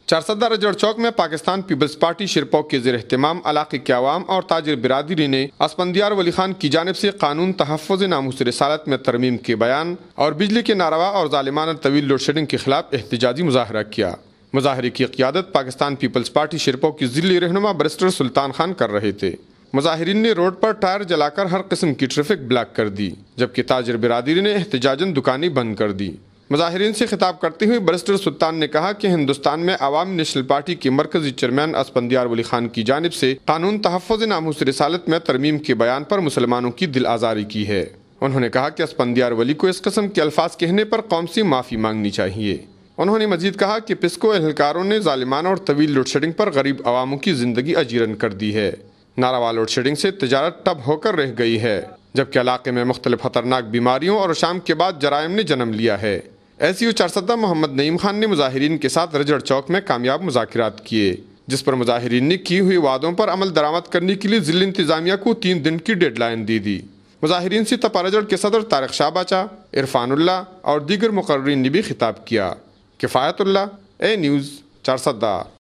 چارسدہ رجڑ چوک میں Pakistan Peoples party شرپو کے زیر اہتمام علاقے کے عوام اور تاجر برادری نے اسفندیار ولی خان کی جانب سے قانون تحفظ ناموس رسالت میں ترمیم کے بیان اور بجلی کے ناروا اور ظالمانہ طویل لوڈ شیڈنگ کے خلاف احتجاجی مظاہرہ کیا۔ مظاہرے کی قیادت پاکستان پیپلز پارٹی شرپو کی ضلعی رہنما بریسٹر سلطان خان کر رہے تھے۔ مظاہرین نے روڈ پر ٹائر جلا کر ہر قسم کی ٹریفک بلاک کر دی، جبکہ تاجر برادری نے احتجاجاً دکانیں بند کر دی۔ مظاہرین سے خطاب کرتے ہوئے بریسٹر سلطان نے کہا کہ ہندوستان میں عوامی نیشنل پارٹی کے مرکزی چیئرمین اسفندیار ولی خان کی جانب سے قانون تحفظ ناموس رسالت میں ترمیم کے بیان پر مسلمانوں کی دل آزاری کی ہے۔ انہوں نے کہا کہ اسفندیار ولی کو اس قسم کے الفاظ کہنے پر قوم سے معافی مانگنی چاہیے۔ انہوں نے مزید کہا کہ پسکو اہلکاروں نے ظالمانہ اور طویل لوڈ شیڈنگ پر غریب عواموں کی زندگی اجیرن کر دی ہے۔ ناروا لوڈ شیڈنگ سے تجارت ٹپ ہو کر رہ گئی ہے، جبکہ علاقے میں مختلف خطرناک بیماریوں اور شام کے بعد جرائم نے جنم لیا ہے۔ ایس او چارسدہ محمد نعیم خان نے مظاہرین کے ساتھ رجڑ چوک میں کامیاب مذاکرات کیے، جس پر مظاہرین نے کی ہوئی وعدوں پر عمل درآمد کرنے کے لیے ضلع انتظامیہ کو 3 دن کی ڈیڈ لائن دے دی۔ مظاہرین سے تپا رجڑ کے صدر طارق شاہ باچا، عرفان اللہ اور دیگر مقررین نے بھی خطاب کیا۔ کفایت اللہ، اے نیوز، چارسدہ۔